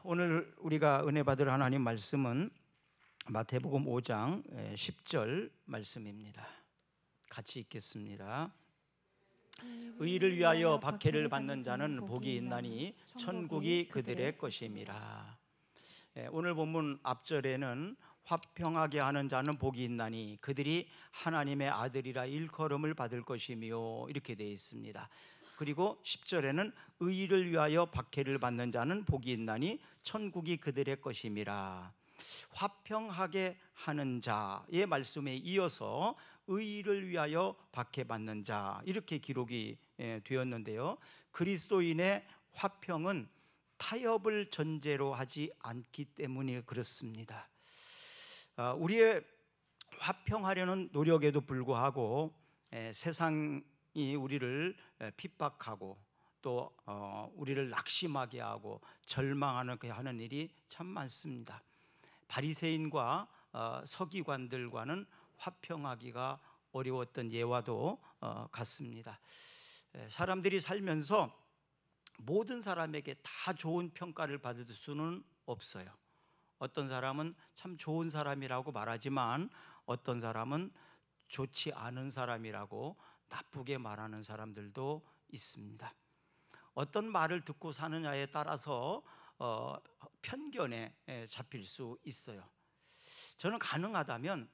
오늘 우리가 은혜 받을 하나님 말씀은 마태복음 5장 10절 말씀입니다. 같이 읽겠습니다. 의를 위하여 박해를 받는 자는 복이 있나니 천국이 그들의 것임이라. 오늘 본문 앞절에는 화평하게 하는 자는 복이 있나니 그들이 하나님의 아들이라 일컬음을 받을 것이며 이렇게 되어 있습니다. 그리고 10절에는 의를 위하여 박해를 받는 자는 복이 있나니 천국이 그들의 것임이라. 화평하게 하는 자의 말씀에 이어서 의를 위하여 박해받는 자 이렇게 기록이 되었는데요, 그리스도인의 화평은 타협을 전제로 하지 않기 때문에 그렇습니다. 우리의 화평하려는 노력에도 불구하고 세상이 우리를 핍박하고 또 우리를 낙심하게 하고 절망하게 하는 일이 참 많습니다. 바리새인과 서기관들과는 화평하기가 어려웠던 예와도 같습니다. 사람들이 살면서 모든 사람에게 다 좋은 평가를 받을 수는 없어요. 어떤 사람은 참 좋은 사람이라고 말하지만 어떤 사람은 좋지 않은 사람이라고 나쁘게 말하는 사람들도 있습니다. 어떤 말을 듣고 사느냐에 따라서 편견에 잡힐 수 있어요. 저는 가능하다면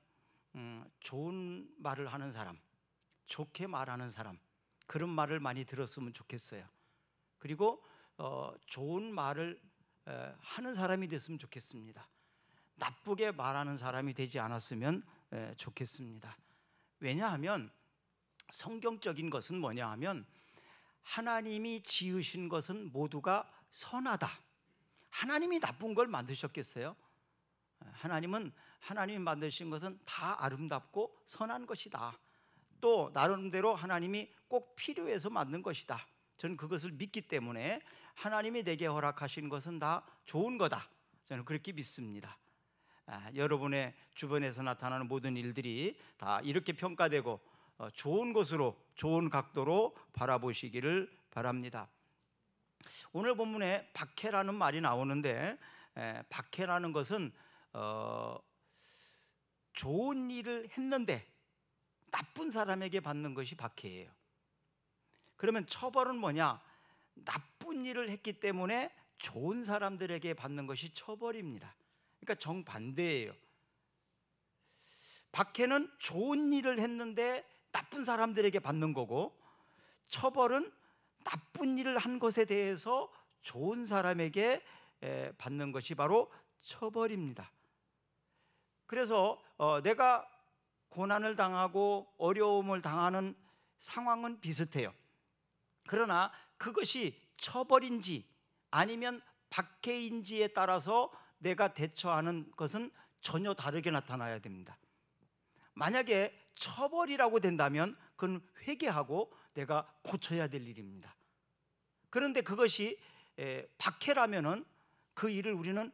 좋은 말을 하는 사람, 좋게 말하는 사람, 그런 말을 많이 들었으면 좋겠어요. 그리고 좋은 말을 하는 사람이 됐으면 좋겠습니다. 나쁘게 말하는 사람이 되지 않았으면 좋겠습니다. 왜냐하면 성경적인 것은 뭐냐 하면 하나님이 지으신 것은 모두가 선하다. 하나님이 나쁜 걸 만드셨겠어요? 하나님이 만드신 것은 다 아름답고 선한 것이다. 또 나름대로 하나님이 꼭 필요해서 만든 것이다. 저는 그것을 믿기 때문에 하나님이 내게 허락하신 것은 다 좋은 거다. 저는 그렇게 믿습니다. 여러분의 주변에서 나타나는 모든 일들이 다 이렇게 평가되고 좋은 것으로, 좋은 각도로 바라보시기를 바랍니다. 오늘 본문에 박해라는 말이 나오는데 박해라는 것은 좋은 일을 했는데 나쁜 사람에게 받는 것이 박해예요. 그러면 처벌은 뭐냐? 나쁜 일을 했기 때문에 좋은 사람들에게 받는 것이 처벌입니다. 그러니까 정반대예요. 박해는 좋은 일을 했는데 나쁜 사람들에게 받는 거고, 처벌은 나쁜 일을 한 것에 대해서 좋은 사람에게 받는 것이 바로 처벌입니다. 그래서 내가 고난을 당하고 어려움을 당하는 상황은 비슷해요. 그러나 그것이 처벌인지 아니면 박해인지에 따라서 내가 대처하는 것은 전혀 다르게 나타나야 됩니다. 만약에 처벌이라고 된다면 그건 회개하고 내가 고쳐야 될 일입니다. 그런데 그것이 박해라면은 그 일을 우리는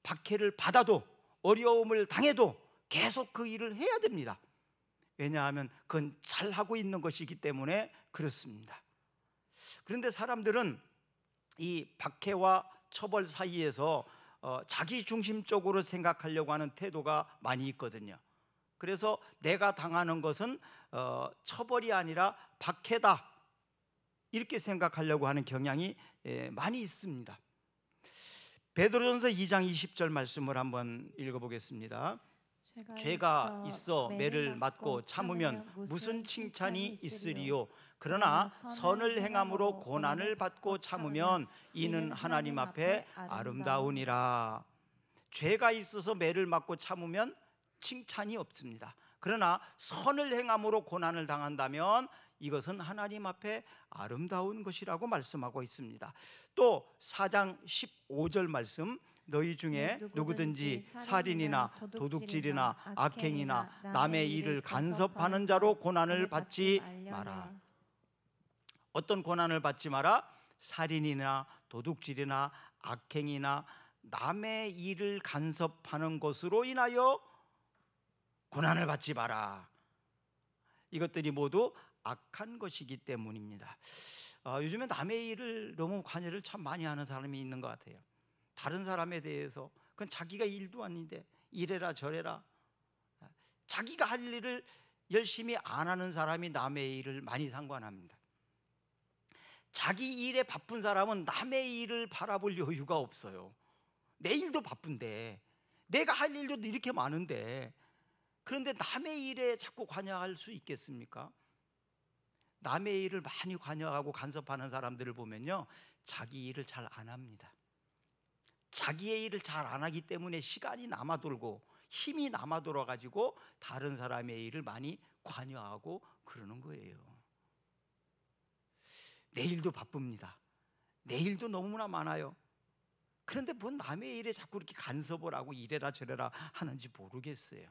박해를 받아도 어려움을 당해도 계속 그 일을 해야 됩니다. 왜냐하면 그건 잘하고 있는 것이기 때문에 그렇습니다. 그런데 사람들은 이 박해와 처벌 사이에서 자기 중심적으로 생각하려고 하는 태도가 많이 있거든요. 그래서 내가 당하는 것은 처벌이 아니라 박해다, 이렇게 생각하려고 하는 경향이 많이 있습니다. 베드로전서 2장 20절 말씀을 한번 읽어보겠습니다. 죄가 있어 매를 맞고 참으면 무슨 칭찬이 있으리요? 그러나 선을 행함으로 고난을 받고 참으면 이는 하나님 앞에 아름다우니라. 죄가 있어서 매를 맞고 참으면 칭찬이 없습니다. 그러나 선을 행함으로 고난을 당한다면 이것은 하나님 앞에 아름다운 것이라고 말씀하고 있습니다. 또 4장 15절 말씀, 너희 중에 누구든지 살인이나 도둑질이나 악행이나 남의 일을 간섭하는 자로 고난을 받지 마라. 어떤 고난을 받지 마라? 살인이나 도둑질이나 악행이나 남의 일을 간섭하는 것으로 인하여 고난을 받지 마라. 이것들이 모두 악한 것이기 때문입니다. 요즘에 남의 일을 너무 관여를 참 많이 하는 사람이 있는 것 같아요. 다른 사람에 대해서, 그건 자기가 일도 아닌데 이래라 저래라, 자기가 할 일을 열심히 안 하는 사람이 남의 일을 많이 상관합니다. 자기 일에 바쁜 사람은 남의 일을 바라볼 여유가 없어요. 내 일도 바쁜데, 내가 할 일도 이렇게 많은데, 그런데 남의 일에 자꾸 관여할 수 있겠습니까? 남의 일을 많이 관여하고 간섭하는 사람들을 보면요, 자기 일을 잘 안 합니다. 자기의 일을 잘 안 하기 때문에 시간이 남아 돌고 힘이 남아 돌아 가지고 다른 사람의 일을 많이 관여하고 그러는 거예요. 내 일도 바쁩니다. 내 일도 너무나 많아요. 그런데 뭔 남의 일에 자꾸 이렇게 간섭을 하고 이래라 저래라 하는지 모르겠어요.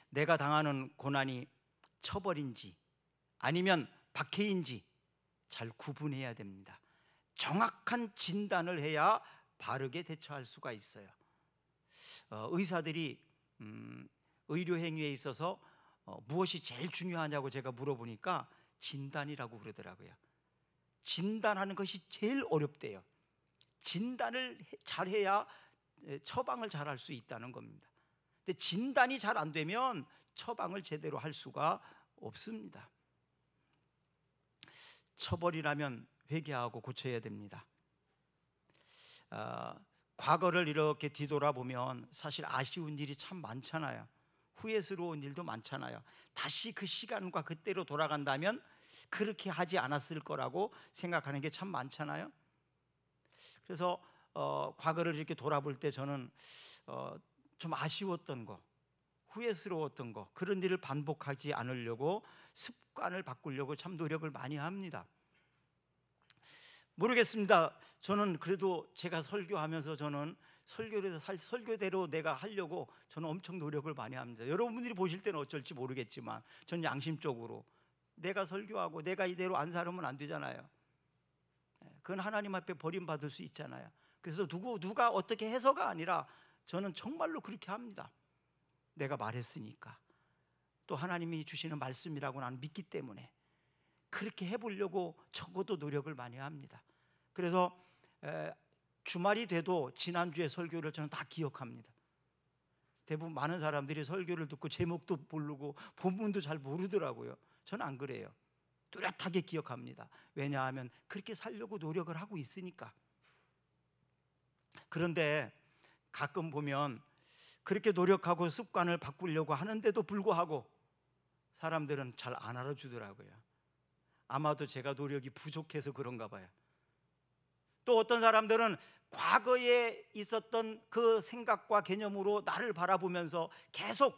내가 당하는 고난이 처벌인지 아니면 박해인지 잘 구분해야 됩니다. 정확한 진단을 해야 바르게 대처할 수가 있어요. 의사들이 의료 행위에 있어서 무엇이 제일 중요하냐고 제가 물어보니까 진단이라고 그러더라고요. 진단하는 것이 제일 어렵대요. 진단을 잘해야 처방을 잘할 수 있다는 겁니다. 근데 진단이 잘 안 되면 처방을 제대로 할 수가 없습니다. 처벌이라면 회개하고 고쳐야 됩니다. 과거를 이렇게 뒤돌아보면 사실 아쉬운 일이 참 많잖아요. 후회스러운 일도 많잖아요. 다시 그 시간과 그때로 돌아간다면 그렇게 하지 않았을 거라고 생각하는 게 참 많잖아요. 그래서 과거를 이렇게 돌아볼 때 저는 좀 아쉬웠던 거, 후회스러웠던 거, 그런 일을 반복하지 않으려고 습관을 바꾸려고 참 노력을 많이 합니다. 모르겠습니다. 저는 그래도 제가 설교하면서 저는 설교대로 내가 하려고 저는 엄청 노력을 많이 합니다. 여러분들이 보실 때는 어쩔지 모르겠지만 전 양심적으로 내가 설교하고 내가 이대로 안 살면 안 되잖아요. 그건 하나님 앞에 버림받을 수 있잖아요. 그래서 누가 어떻게 해서가 아니라 저는 정말로 그렇게 합니다. 내가 말했으니까, 또 하나님이 주시는 말씀이라고 나는 믿기 때문에 그렇게 해보려고 적어도 노력을 많이 합니다. 그래서 주말이 돼도 지난주에 설교를 저는 다 기억합니다. 대부분 많은 사람들이 설교를 듣고 제목도 모르고 본문도 잘 모르더라고요. 저는 안 그래요. 뚜렷하게 기억합니다. 왜냐하면 그렇게 살려고 노력을 하고 있으니까. 그런데 가끔 보면 그렇게 노력하고 습관을 바꾸려고 하는데도 불구하고 사람들은 잘 안 알아주더라고요. 아마도 제가 노력이 부족해서 그런가 봐요. 또 어떤 사람들은 과거에 있었던 그 생각과 개념으로 나를 바라보면서 계속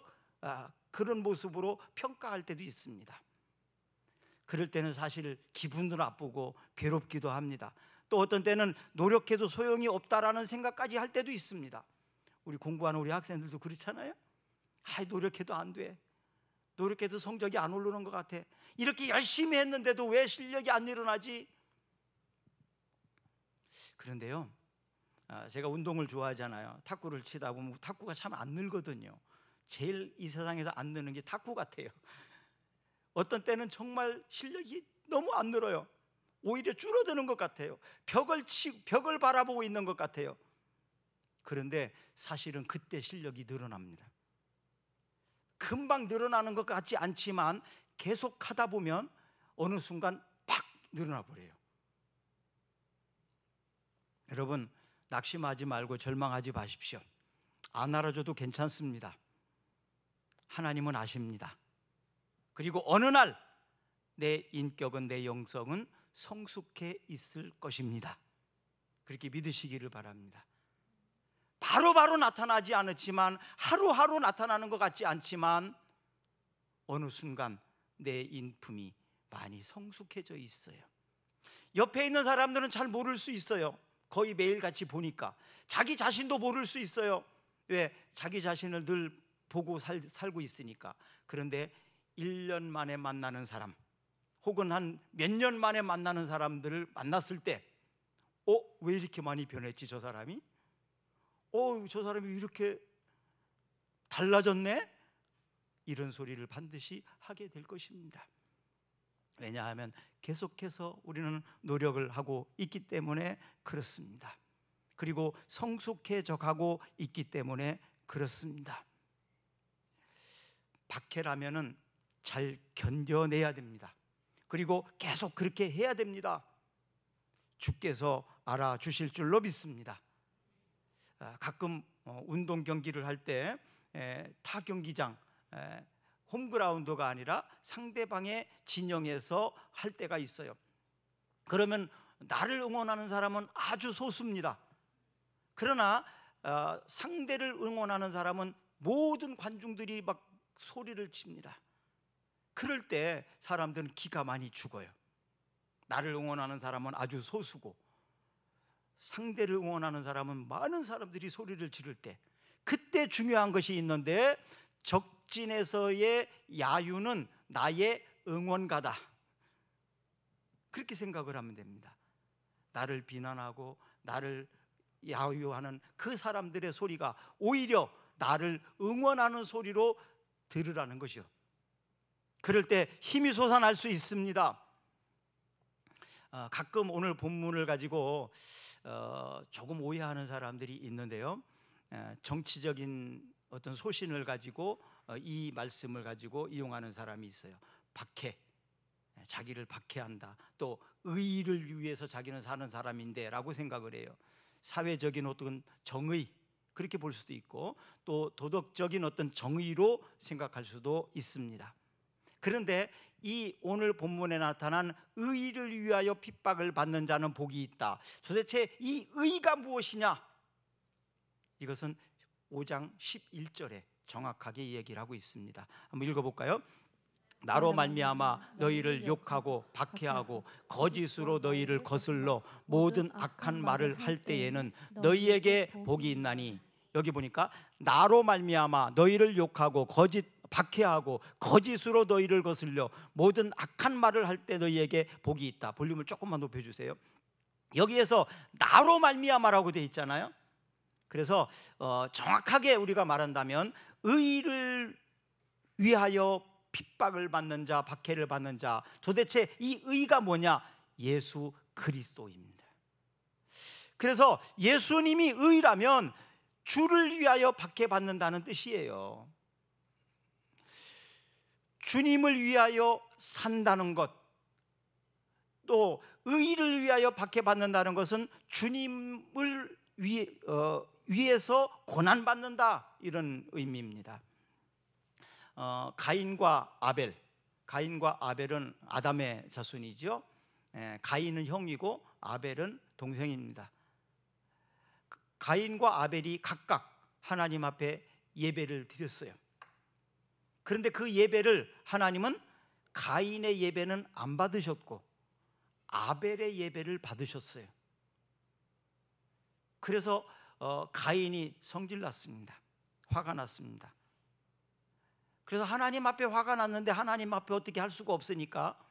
그런 모습으로 평가할 때도 있습니다. 그럴 때는 사실 기분도 나쁘고 괴롭기도 합니다. 또 어떤 때는 노력해도 소용이 없다라는 생각까지 할 때도 있습니다. 우리 공부하는 우리 학생들도 그렇잖아요. 노력해도 안 돼. 노력해도 성적이 안 오르는 것 같아. 이렇게 열심히 했는데도 왜 실력이 안 일어나지? 그런데요, 제가 운동을 좋아하잖아요. 탁구를 치다 보면 탁구가 참 안 늘거든요. 제일 이 세상에서 안 느는 게 탁구 같아요. 어떤 때는 정말 실력이 너무 안 늘어요. 오히려 줄어드는 것 같아요. 벽을 바라보고 있는 것 같아요. 그런데 사실은 그때 실력이 늘어납니다. 금방 늘어나는 것 같지 않지만 계속 하다 보면 어느 순간 팍 늘어나 버려요. 여러분, 낙심하지 말고 절망하지 마십시오. 안 알아줘도 괜찮습니다. 하나님은 아십니다. 그리고 어느 날 내 인격은, 내 영성은 성숙해 있을 것입니다. 그렇게 믿으시기를 바랍니다. 바로바로 나타나지 않았지만, 하루하루 나타나는 것 같지 않지만 어느 순간 내 인품이 많이 성숙해져 있어요. 옆에 있는 사람들은 잘 모를 수 있어요. 거의 매일같이 보니까. 자기 자신도 모를 수 있어요. 왜? 자기 자신을 늘 보고 살고 있으니까. 그런데 1년 만에 만나는 사람, 혹은 한 몇 년 만에 만나는 사람들을 만났을 때 왜 이렇게 많이 변했지 저 사람이? 저 사람이 이렇게 달라졌네? 이런 소리를 반드시 하게 될 것입니다. 왜냐하면 계속해서 우리는 노력을 하고 있기 때문에 그렇습니다. 그리고 성숙해져 가고 있기 때문에 그렇습니다. 박해라면은 잘 견뎌내야 됩니다. 그리고 계속 그렇게 해야 됩니다. 주께서 알아주실 줄로 믿습니다. 가끔 운동 경기를 할 때 타 경기장 홈그라운드가 아니라 상대방의 진영에서 할 때가 있어요. 그러면 나를 응원하는 사람은 아주 소수입니다. 그러나 상대를 응원하는 사람은 모든 관중들이 막 소리를 칩니다. 그럴 때 사람들은 기가 많이 죽어요. 나를 응원하는 사람은 아주 소수고 상대를 응원하는 사람은 많은 사람들이 소리를 지를 때, 그때 중요한 것이 있는데, 적진에서의 야유는 나의 응원가다, 그렇게 생각을 하면 됩니다. 나를 비난하고 나를 야유하는 그 사람들의 소리가 오히려 나를 응원하는 소리로 들으라는 것이요. 그럴 때 힘이 솟아날 수 있습니다. 가끔 오늘 본문을 가지고 조금 오해하는 사람들이 있는데요, 정치적인 어떤 소신을 가지고 이 말씀을 가지고 이용하는 사람이 있어요. 박해, 자기를 박해한다, 또 의를 위해서 자기는 사는 사람인데 라고 생각을 해요. 사회적인 어떤 정의, 그렇게 볼 수도 있고 또 도덕적인 어떤 정의로 생각할 수도 있습니다. 그런데 이 오늘 본문에 나타난 의를 위하여 핍박을 받는 자는 복이 있다, 도대체 이 의가 무엇이냐? 이것은 5장 11절에 정확하게 얘기를 하고 있습니다. 한번 읽어볼까요? 나로 말미암아 너희를 욕하고 박해하고 거짓으로 너희를 거슬러 모든 악한 말을 할 때에는 너희에게 복이 있나니. 여기 보니까 나로 말미암아 너희를 욕하고 박해하고 거짓으로 너희를 거슬려 모든 악한 말을 할 때 너희에게 복이 있다. 볼륨을 조금만 높여주세요. 여기에서 나로 말미암아라고 되어 있잖아요. 그래서 정확하게 우리가 말한다면 의를 위하여 핍박을 받는 자, 박해를 받는 자, 도대체 이 의가 뭐냐? 예수 그리스도입니다. 그래서 예수님이 의라면 주를 위하여 박해받는다는 뜻이에요. 주님을 위하여 산다는 것, 또 의를 위하여 박해받는다는 것은 주님을 위해서 고난받는다, 이런 의미입니다. 가인과 아벨은 아담의 자손이죠. 가인은 형이고 아벨은 동생입니다. 가인과 아벨이 각각 하나님 앞에 예배를 드렸어요. 그런데 그 예배를 하나님은 가인의 예배는 안 받으셨고 아벨의 예배를 받으셨어요. 그래서 가인이 성질났습니다. 화가 났습니다. 그래서 하나님 앞에 화가 났는데 하나님 앞에 어떻게 할 수가 없으니까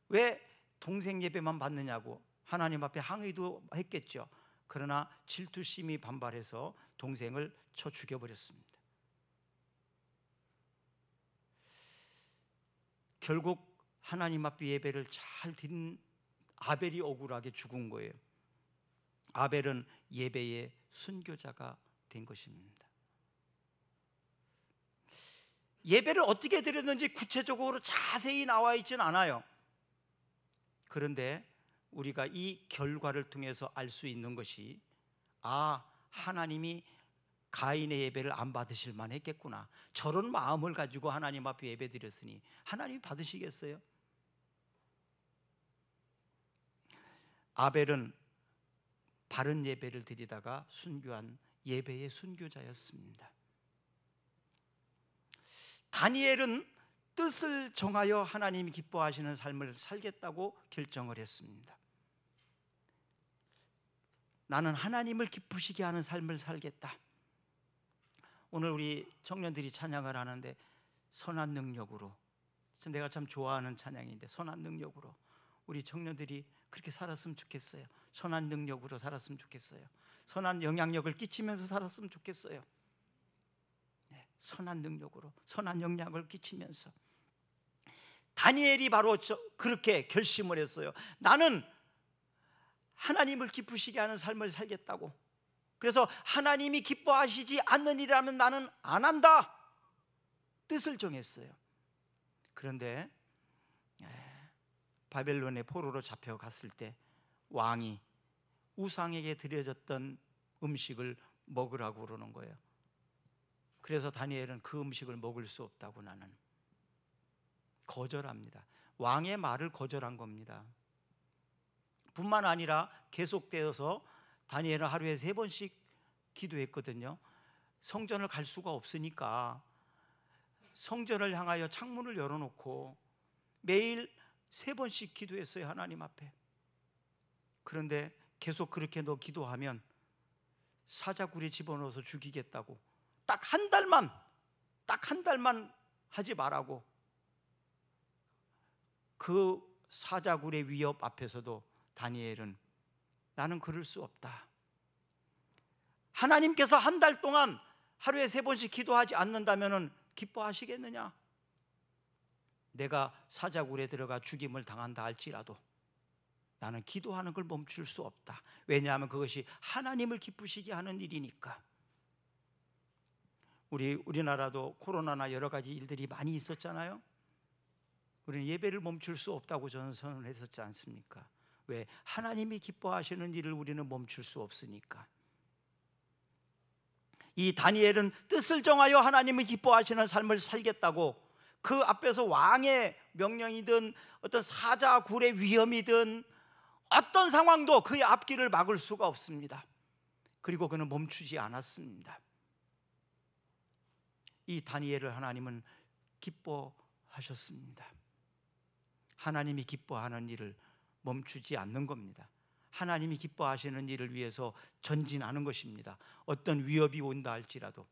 왜 동생 예배만 받느냐고 하나님 앞에 항의도 했겠죠. 그러나 질투심이 반발해서 동생을 쳐 죽여버렸습니다. 결국 하나님 앞에 예배를 잘 드린 아벨이 억울하게 죽은 거예요. 아벨은 예배의 순교자가 된 것입니다. 예배를 어떻게 드렸는지 구체적으로 자세히 나와 있지는 않아요. 그런데 우리가 이 결과를 통해서 알 수 있는 것이, 하나님이 가인의 예배를 안 받으실 만했겠구나. 저런 마음을 가지고 하나님 앞에 예배 드렸으니 하나님이 받으시겠어요? 아벨은 바른 예배를 드리다가 순교한 예배의 순교자였습니다. 다니엘은 뜻을 정하여 하나님이 기뻐하시는 삶을 살겠다고 결정을 했습니다. 나는 하나님을 기쁘시게 하는 삶을 살겠다. 오늘 우리 청년들이 찬양을 하는데 선한 능력으로, 내가 참 좋아하는 찬양인데 선한 능력으로 우리 청년들이 그렇게 살았으면 좋겠어요. 선한 능력으로 살았으면 좋겠어요. 선한 영향력을 끼치면서 살았으면 좋겠어요. 선한 능력으로 선한 영향을 끼치면서. 다니엘이 바로 그렇게 결심을 했어요. 나는 하나님을 기쁘시게 하는 삶을 살겠다고. 그래서 하나님이 기뻐하시지 않는 일이라면 나는 안 한다, 뜻을 정했어요. 그런데 바벨론의 포로로 잡혀갔을 때 왕이 우상에게 드려졌던 음식을 먹으라고 그러는 거예요. 그래서 다니엘은 그 음식을 먹을 수 없다고 나는 거절합니다. 왕의 말을 거절한 겁니다. 뿐만 아니라 계속되어서 다니엘은 하루에 3번씩 기도했거든요. 성전을 갈 수가 없으니까 성전을 향하여 창문을 열어놓고 매일 3번씩 기도했어요, 하나님 앞에. 그런데 계속 그렇게 너 기도하면 사자굴에 집어넣어서 죽이겠다고, 딱 한 달만 하지 말라고. 그 사자굴의 위협 앞에서도 다니엘은 나는 그럴 수 없다. 하나님께서 한 달 동안 하루에 3번씩 기도하지 않는다면 기뻐하시겠느냐? 내가 사자굴에 들어가 죽임을 당한다 할지라도 나는 기도하는 걸 멈출 수 없다. 왜냐하면 그것이 하나님을 기쁘시게 하는 일이니까. 우리나라도 코로나나 여러 가지 일들이 많이 있었잖아요. 우리는 예배를 멈출 수 없다고 저는 선언했었지 않습니까? 왜? 하나님이 기뻐하시는 일을 우리는 멈출 수 없으니까. 이 다니엘은 뜻을 정하여 하나님이 기뻐하시는 삶을 살겠다고, 그 앞에서 왕의 명령이든 어떤 사자굴의 위험이든 어떤 상황도 그의 앞길을 막을 수가 없습니다. 그리고 그는 멈추지 않았습니다. 이 다니엘을 하나님은 기뻐하셨습니다. 하나님이 기뻐하는 일을 멈추지 않는 겁니다. 하나님이 기뻐하시는 일을 위해서 전진하는 것입니다. 어떤 위협이 온다 할지라도,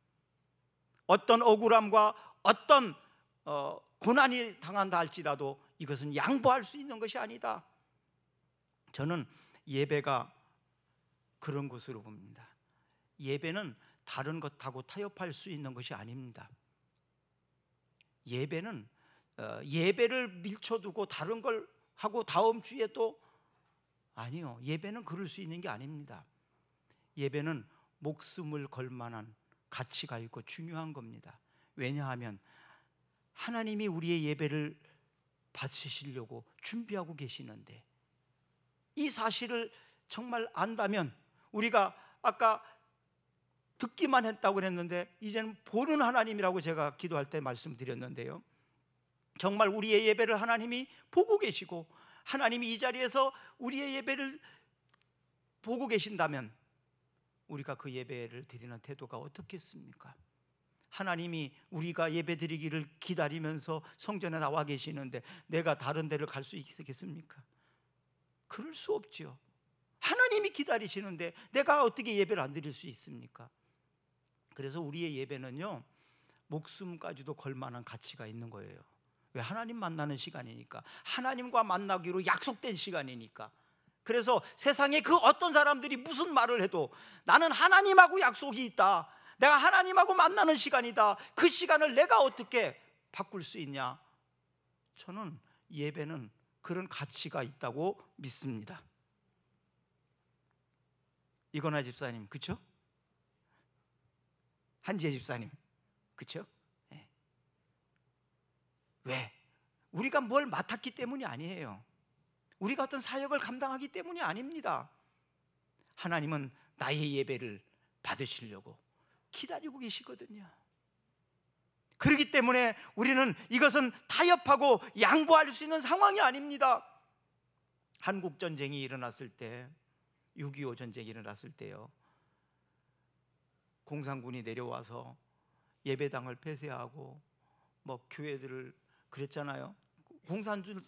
어떤 억울함과 어떤 고난이 당한다 할지라도 이것은 양보할 수 있는 것이 아니다. 저는 예배가 그런 것으로 봅니다. 예배는 다른 것하고 타협할 수 있는 것이 아닙니다. 예배는 예배를 밀쳐두고 다른 걸 하고 다음 주에 또, 아니요, 예배는 그럴 수 있는 게 아닙니다. 예배는 목숨을 걸 만한 가치가 있고 중요한 겁니다. 왜냐하면 하나님이 우리의 예배를 받으시려고 준비하고 계시는데, 이 사실을 정말 안다면, 우리가 아까 듣기만 했다고 했는데 이제는 보는 하나님이라고 제가 기도할 때 말씀드렸는데요, 정말 우리의 예배를 하나님이 보고 계시고 하나님이 이 자리에서 우리의 예배를 보고 계신다면 우리가 그 예배를 드리는 태도가 어떻겠습니까? 하나님이 우리가 예배 드리기를 기다리면서 성전에 나와 계시는데 내가 다른 데를 갈 수 있겠습니까? 그럴 수 없죠. 하나님이 기다리시는데 내가 어떻게 예배를 안 드릴 수 있습니까? 그래서 우리의 예배는요, 목숨까지도 걸 만한 가치가 있는 거예요. 왜? 하나님 만나는 시간이니까, 하나님과 만나기로 약속된 시간이니까. 그래서 세상에 그 어떤 사람들이 무슨 말을 해도 나는 하나님하고 약속이 있다, 내가 하나님하고 만나는 시간이다, 그 시간을 내가 어떻게 바꿀 수 있냐? 저는 예배는 그런 가치가 있다고 믿습니다. 이건하 집사님, 그렇죠? 한지혜 집사님, 그렇죠? 네. 왜? 우리가 뭘 맡았기 때문이 아니에요. 우리가 어떤 사역을 감당하기 때문이 아닙니다. 하나님은 나의 예배를 받으시려고 기다리고 계시거든요. 그렇기 때문에 우리는 이것은 타협하고 양보할 수 있는 상황이 아닙니다. 한국전쟁이 일어났을 때, 6.25 전쟁이 일어났을 때요, 공산군이 내려와서 예배당을 폐쇄하고 교회들을 그랬잖아요.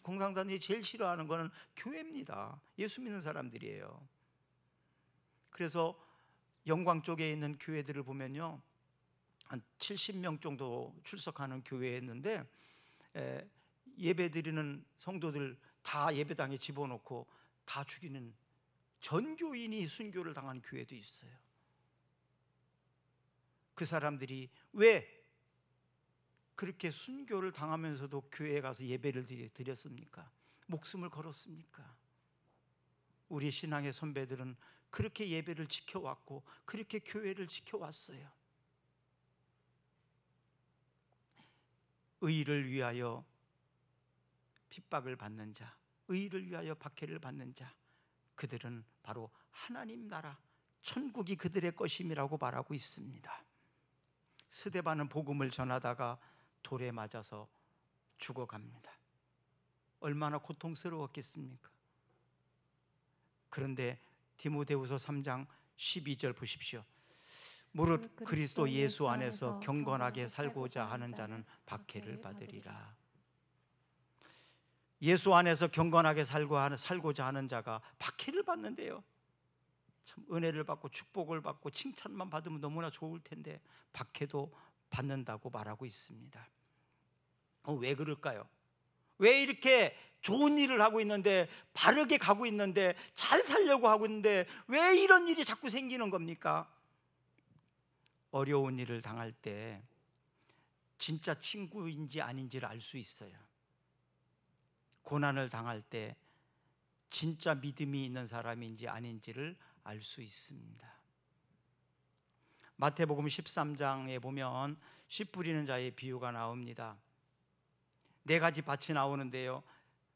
공산당이 제일 싫어하는 것은 교회입니다. 예수 믿는 사람들이에요. 그래서 영광 쪽에 있는 교회들을 보면요, 한 70명 정도 출석하는 교회였는데 예배 드리는 성도들 다 예배당에 집어넣고 다 죽이는, 전교인이 순교를 당한 교회도 있어요. 그 사람들이 왜 그렇게 순교를 당하면서도 교회에 가서 예배를 드렸습니까? 목숨을 걸었습니까? 우리 신앙의 선배들은 그렇게 예배를 지켜왔고 그렇게 교회를 지켜왔어요. 의를 위하여 핍박을 받는 자, 의를 위하여 박해를 받는 자, 그들은 바로 하나님 나라, 천국이 그들의 것임이라고 말하고 있습니다. 스데반은 복음을 전하다가 돌에 맞아서 죽어갑니다. 얼마나 고통스러웠겠습니까? 그런데 디모데후서 3장 12절 보십시오. 무릇 그리스도 예수 안에서 경건하게 살고자 하는 자는 박해를 받으리라. 예수 안에서 경건하게 살고자 하는 자가 박해를 받는데요. 참 은혜를 받고 축복을 받고 칭찬만 받으면 너무나 좋을 텐데 박해도 받는다고 말하고 있습니다. 왜 그럴까요? 왜 이렇게 좋은 일을 하고 있는데, 바르게 가고 있는데, 잘 살려고 하고 있는데 왜 이런 일이 자꾸 생기는 겁니까? 어려운 일을 당할 때 진짜 친구인지 아닌지를 알 수 있어요. 고난을 당할 때 진짜 믿음이 있는 사람인지 아닌지를 알 수 있습니다. 마태복음 13장에 보면 씨 뿌리는 자의 비유가 나옵니다. 4가지 밭이 나오는데요,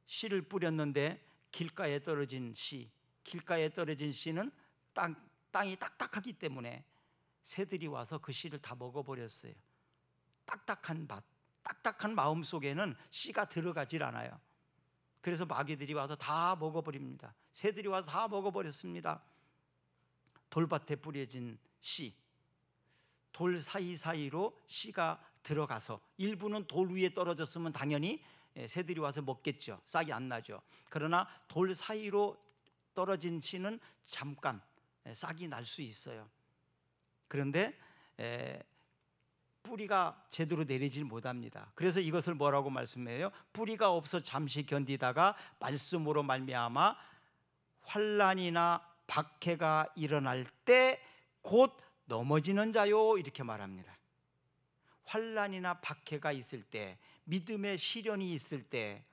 씨를 뿌렸는데 길가에 떨어진 씨, 길가에 떨어진 씨는 땅이 딱딱하기 때문에 새들이 와서 그 씨를 다 먹어버렸어요. 딱딱한 밭, 딱딱한 마음 속에는 씨가 들어가질 않아요. 그래서 마귀들이 와서 다 먹어버립니다. 새들이 와서 다 먹어버렸습니다. 돌밭에 뿌려진 씨, 돌 사이사이로 씨가 들어가서 일부는 돌 위에 떨어졌으면 당연히 새들이 와서 먹겠죠. 싹이 안 나죠. 그러나 돌 사이로 떨어진 씨는 잠깐 싹이 날 수 있어요. 그런데 뿌리가 제대로 내리질 못합니다. 그래서 이것을 뭐라고 말씀해요? 뿌리가 없어 잠시 견디다가 말씀으로 말미암아 환난이나 박해가 일어날 때 곧 넘어지는 자요, 이렇게 말합니다. 환난이나 박해가 있을 때, 믿음의 시련이 있을 때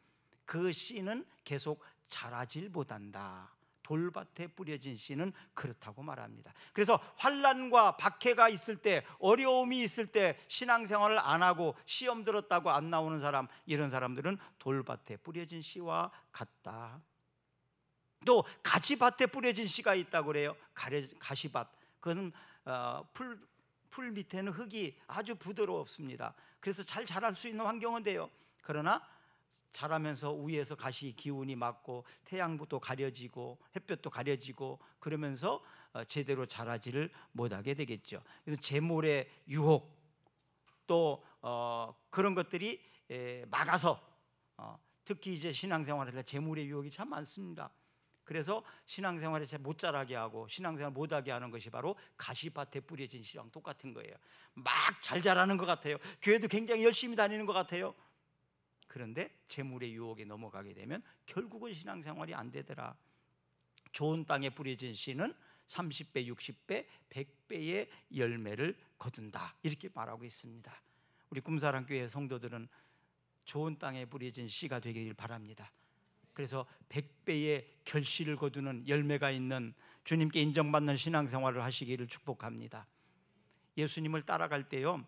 그 씨는 계속 자라질 못한다. 돌밭에 뿌려진 씨는 그렇다고 말합니다. 그래서 환난과 박해가 있을 때, 어려움이 있을 때 신앙생활을 안 하고 시험 들었다고 안 나오는 사람, 이런 사람들은 돌밭에 뿌려진 씨와 같다. 또 가시밭에 뿌려진 씨가 있다고 그래요. 가시밭, 그것은 풀 밑에는 흙이 아주 부드럽습니다. 그래서 잘 자랄 수 있는 환경은 돼요. 그러나 자라면서 위에서 가시 기운이 맞고 태양부터 가려지고 햇볕도 가려지고 그러면서 제대로 자라지를 못하게 되겠죠. 그래서 재물의 유혹, 또 그런 것들이 막아서 특히 이제 신앙생활할 때 재물의 유혹이 참 많습니다. 그래서 신앙생활에 잘 못 자라게 하고 신앙생활 못하게 하는 것이 바로 가시밭에 뿌려진 씨랑 똑같은 거예요. 막 잘 자라는 것 같아요. 교회도 굉장히 열심히 다니는 것 같아요. 그런데 재물의 유혹에 넘어가게 되면 결국은 신앙생활이 안 되더라. 좋은 땅에 뿌려진 씨는 30배, 60배, 100배의 열매를 거둔다, 이렇게 말하고 있습니다. 우리 꿈사랑교회 성도들은 좋은 땅에 뿌려진 씨가 되길 바랍니다. 그래서 100배의 결실을 거두는 열매가 있는 주님께 인정받는 신앙생활을 하시기를 축복합니다. 예수님을 따라갈 때요,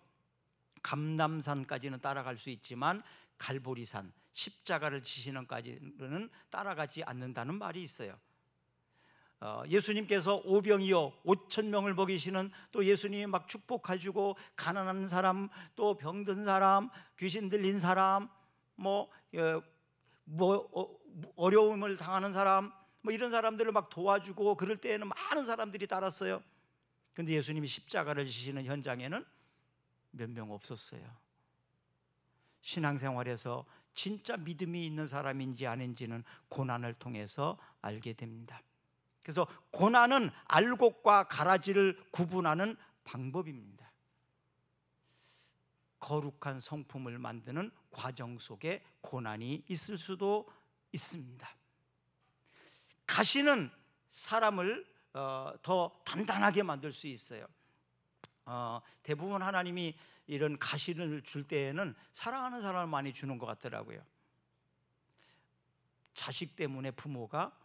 감람산까지는 따라갈 수 있지만 갈보리산, 십자가를 지시는 까지는 따라가지 않는다는 말이 있어요. 예수님께서 오병이어 5,000명을 먹이시는, 또 예수님이 막 축복해주고 가난한 사람, 또 병든 사람, 귀신 들린 사람, 어려움을 당하는 사람, 이런 사람들을 막 도와주고 그럴 때에는 많은 사람들이 따랐어요. 그런데 예수님이 십자가를 지시는 현장에는 몇 명 없었어요. 신앙생활에서 진짜 믿음이 있는 사람인지 아닌지는 고난을 통해서 알게 됩니다. 그래서 고난은 알곡과 가라지를 구분하는 방법입니다. 거룩한 성품을 만드는 과정 속에 고난이 있을 수도 있습니다. 가시는 사람을 더 단단하게 만들 수 있어요. 대부분 하나님이 이런 가시를 줄 때에는 사랑하는 사람을 많이 주는 것 같더라고요. 자식 때문에 부모가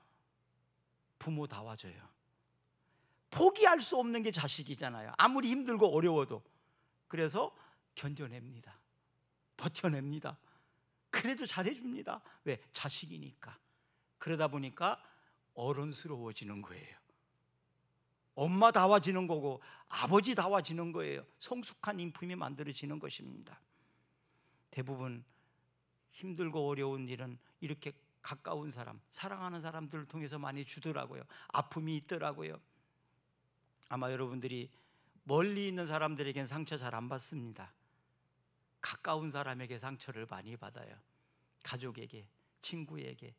부모다워져요. 포기할 수 없는 게 자식이잖아요. 아무리 힘들고 어려워도. 그래서 견뎌냅니다. 버텨냅니다. 그래도 잘해줍니다. 왜? 자식이니까. 그러다 보니까 어른스러워지는 거예요. 엄마다워지는 거고 아버지다워지는 거예요. 성숙한 인품이 만들어지는 것입니다. 대부분 힘들고 어려운 일은 이렇게 가까운 사람, 사랑하는 사람들을 통해서 많이 주더라고요. 아픔이 있더라고요. 아마 여러분들이 멀리 있는 사람들에겐 상처 잘 안 받습니다. 가까운 사람에게 상처를 많이 받아요. 가족에게, 친구에게,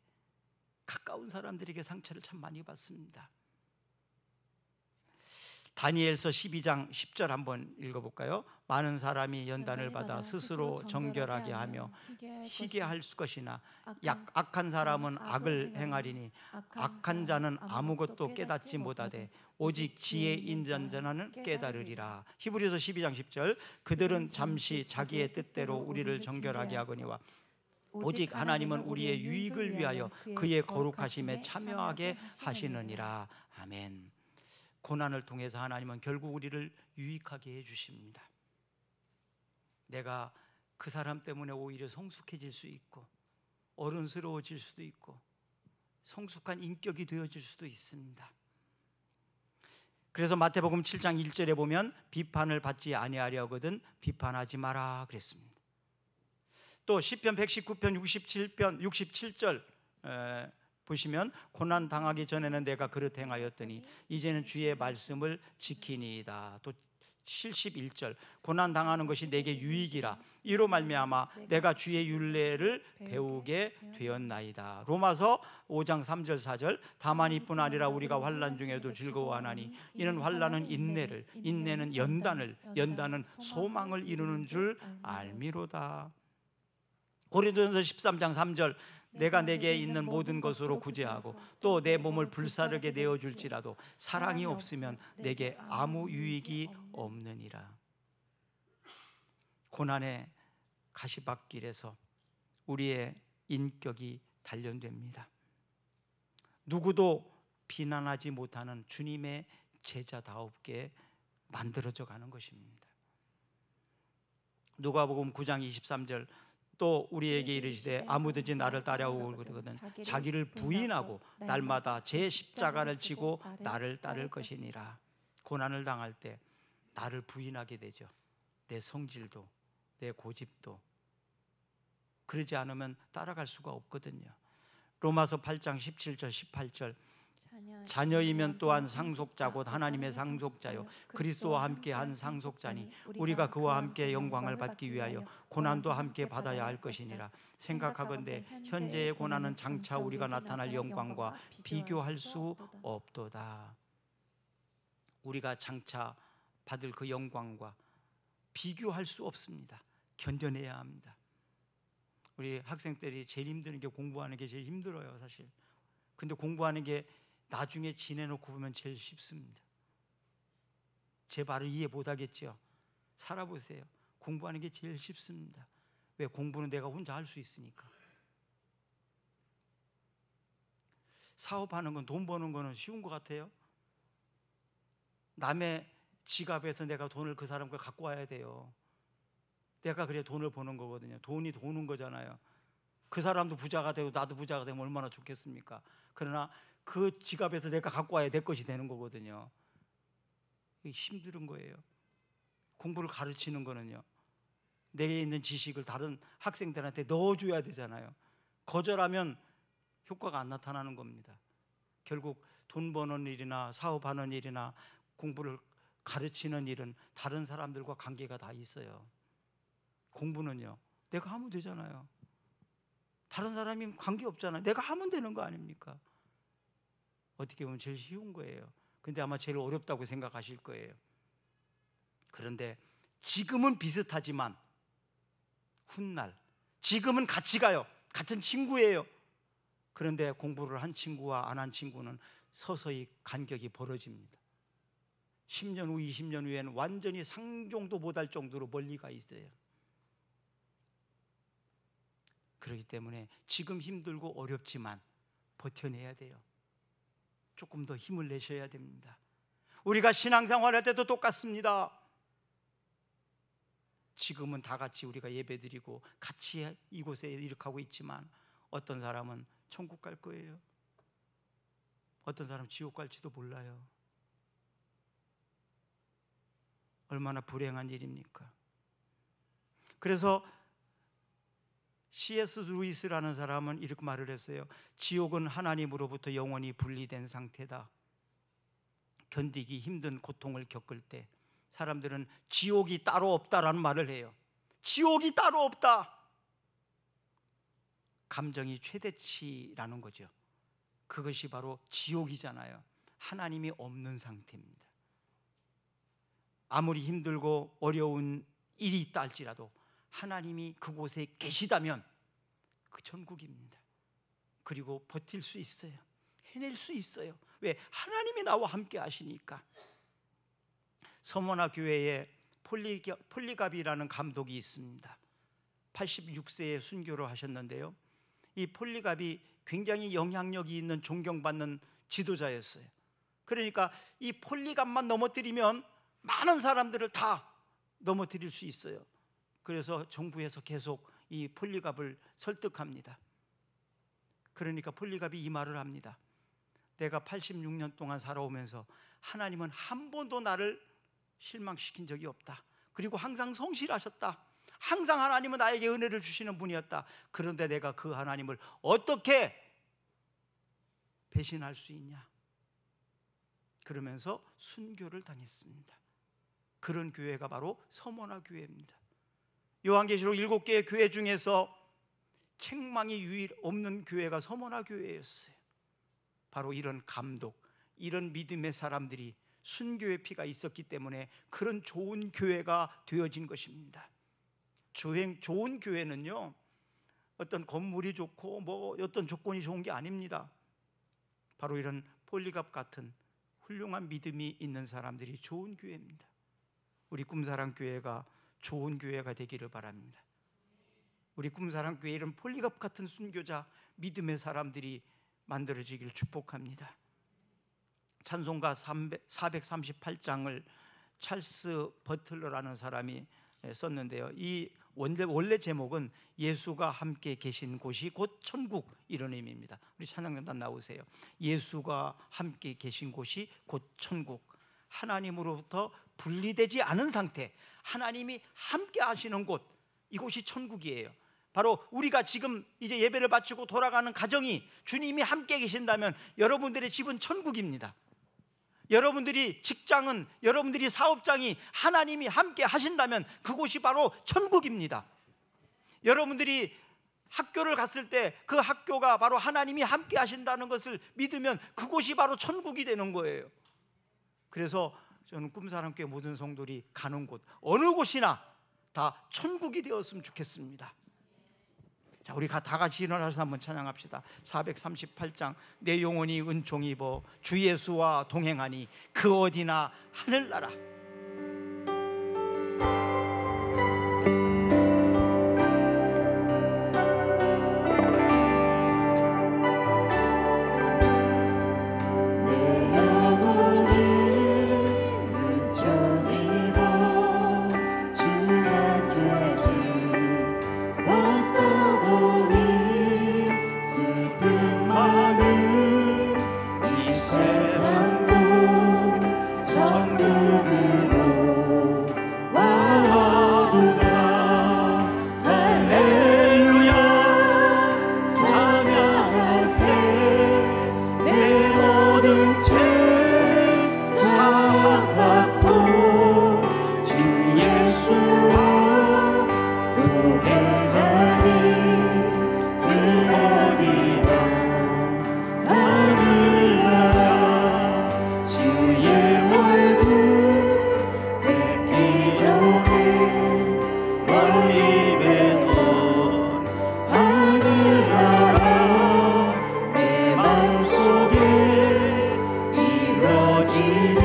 가까운 사람들에게 상처를 참 많이 받습니다. 다니엘서 12장 10절 한번 읽어볼까요? 많은 사람이 연단을 받아 스스로 정결하게 하며 희게 할 것이나 악한 사람은 악을 행하리니 악한 자는 아무것도 깨닫지 못하되 오직 지혜 있는 자는 깨달으리라. 히브리서 12장 10절 그들은 잠시 자기의 뜻대로 우리를 정결하게 하거니와 오직 하나님은 우리의 유익을 위하여 그의 거룩하심에 참여하게 하시느니라. 아멘. 고난을 통해서 하나님은 결국 우리를 유익하게 해주십니다. 내가 그 사람 때문에 오히려 성숙해질 수 있고 어른스러워질 수도 있고 성숙한 인격이 되어질 수도 있습니다. 그래서 마태복음 7장 1절에 보면 비판을 받지 아니하려거든 비판하지 마라 그랬습니다. 또 시편 119편 67절 보시면 고난 당하기 전에는 내가 그릇 행하였더니 이제는 주의 말씀을 지키니이다. 또 71절 고난 당하는 것이 내게 유익이라 이로 말미암아 내가 주의 율례를 배우게 되었나이다. 로마서 5장 3절 4절 다만 이뿐 아니라 우리가 환난 중에도 즐거워하나니 이는 환난은 인내를 인내는 연단을 연단은 소망을 이루는 줄 알미로다. 고린도전서 13장 3절 내가 내게 있는 모든 것으로 구제하고 또 내 몸을 불사르게 내어줄지라도 사랑이 없으면 내게 아무 유익이 없느니라. 고난의 가시밭길에서 우리의 인격이 단련됩니다. 누구도 비난하지 못하는 주님의 제자다웁게 만들어져 가는 것입니다. 누가복음 9장 23절 또 우리에게 이르시되 아무든지 나를 따라오거든 자기를 부인하고 날마다 제 십자가를 지고 나를 따를 것이니라. 고난을 당할 때 나를 부인하게 되죠. 내 성질도 내 고집도. 그러지 않으면 따라갈 수가 없거든요. 로마서 8장 17절 18절 자녀이면 또한 상속자 곧 하나님의 상속자요 그리스도와 함께 한 상속자니 우리가 그와 함께 영광을 받기 위하여 고난도 함께 받아야 할 것이니라. 생각하건대 현재의 고난은 장차 우리가 나타날 영광과 비교할 수 없도다. 우리가 장차 받을 그 영광과 비교할 수 없습니다. 견뎌내야 합니다. 우리 학생들이 제일 힘드는 게 공부하는 게 제일 힘들어요 사실. 근데 공부하는 게 나중에 지내놓고 보면 제일 쉽습니다. 제 말을 이해 못하겠죠? 살아보세요. 공부하는 게 제일 쉽습니다. 왜? 공부는 내가 혼자 할 수 있으니까. 사업하는 건, 돈 버는 거는 쉬운 것 같아요? 남의 지갑에서 내가 돈을 그 사람 걸 갖고 와야 돼요. 내가 그래야 돈을 버는 거거든요. 돈이 도는 거잖아요. 그 사람도 부자가 되고 나도 부자가 되면 얼마나 좋겠습니까? 그러나 그 지갑에서 내가 갖고 와야 내 것이 되는 거거든요. 이게 힘든 거예요. 공부를 가르치는 거는요, 내게 있는 지식을 다른 학생들한테 넣어줘야 되잖아요. 거절하면 효과가 안 나타나는 겁니다. 결국 돈 버는 일이나 사업하는 일이나 공부를 가르치는 일은 다른 사람들과 관계가 다 있어요. 공부는요, 내가 하면 되잖아요. 다른 사람이 관계없잖아요. 내가 하면 되는 거 아닙니까? 어떻게 보면 제일 쉬운 거예요. 근데 아마 제일 어렵다고 생각하실 거예요. 그런데 지금은 비슷하지만 훗날, 지금은 같이 가요. 같은 친구예요. 그런데 공부를 한 친구와 안 한 친구는 서서히 간격이 벌어집니다. 10년 후, 20년 후에는 완전히 상종도 못할 정도로 멀리 가 있어요. 그렇기 때문에 지금 힘들고 어렵지만 버텨내야 돼요. 조금 더 힘을 내셔야 됩니다. 우리가 신앙생활할 때도 똑같습니다. 지금은 다 같이 우리가 예배드리고 같이 이곳에 일하고 있지만 어떤 사람은 천국 갈 거예요. 어떤 사람은 지옥 갈지도 몰라요. 얼마나 불행한 일입니까? 그래서 C.S. 루이스라는 사람은 이렇게 말을 했어요. 지옥은 하나님으로부터 영원히 분리된 상태다. 견디기 힘든 고통을 겪을 때 사람들은 지옥이 따로 없다라는 말을 해요. 지옥이 따로 없다. 감정이 최대치라는 거죠. 그것이 바로 지옥이잖아요. 하나님이 없는 상태입니다. 아무리 힘들고 어려운 일이 있다 할지라도 하나님이 그곳에 계시다면 그 천국입니다. 그리고 버틸 수 있어요. 해낼 수 있어요. 왜? 하나님이 나와 함께 하시니까. 서머나 교회에 폴리갑이라는 감독이 있습니다. 86세에 순교를 하셨는데요, 이 폴리갑이 굉장히 영향력이 있는 존경받는 지도자였어요. 그러니까 이 폴리갑만 넘어뜨리면 많은 사람들을 다 넘어뜨릴 수 있어요. 그래서 정부에서 계속 이 폴리갑을 설득합니다. 그러니까 폴리갑이 이 말을 합니다. 내가 86년 동안 살아오면서 하나님은 한 번도 나를 실망시킨 적이 없다. 그리고 항상 성실하셨다. 항상 하나님은 나에게 은혜를 주시는 분이었다. 그런데 내가 그 하나님을 어떻게 배신할 수 있냐? 그러면서 순교를 당했습니다. 그런 교회가 바로 서머나 교회입니다. 요한계시록 7개의 교회 중에서 책망이 유일 없는 교회가 서머나 교회였어요. 바로 이런 감독, 이런 믿음의 사람들이 순교의 피가 있었기 때문에 그런 좋은 교회가 되어진 것입니다. 좋은 교회는요, 어떤 건물이 좋고 뭐 어떤 조건이 좋은 게 아닙니다. 바로 이런 폴리갑 같은 훌륭한 믿음이 있는 사람들이 좋은 교회입니다. 우리 꿈사랑 교회가 좋은 교회가 되기를 바랍니다. 우리 꿈사랑 교회 이런 폴리갑 같은 순교자, 믿음의 사람들이 만들어지기를 축복합니다. 찬송가 438장을 찰스 버틀러라는 사람이 썼는데요, 이 원래 제목은 예수가 함께 계신 곳이 곧 천국, 이런 의미입니다. 우리 찬양단단 나오세요. 예수가 함께 계신 곳이 곧 천국. 하나님으로부터 분리되지 않은 상태, 하나님이 함께 하시는 곳, 이곳이 천국이에요. 바로 우리가 지금 이제 예배를 마치고 돌아가는 가정이 주님이 함께 계신다면 여러분들의 집은 천국입니다. 여러분들이 직장은, 여러분들이 사업장이 하나님이 함께 하신다면 그곳이 바로 천국입니다. 여러분들이 학교를 갔을 때 그 학교가 바로 하나님이 함께 하신다는 것을 믿으면 그곳이 바로 천국이 되는 거예요. 그래서 저는 꿈사랑교회 모든 성도들이 가는 곳, 어느 곳이나 다 천국이 되었으면 좋겠습니다. 자, 우리 다 같이 일어나서 한번 찬양합시다. 438장. 내 영혼이 은총 입어 주 예수와 동행하니 그 어디나 하늘나라. 이루어지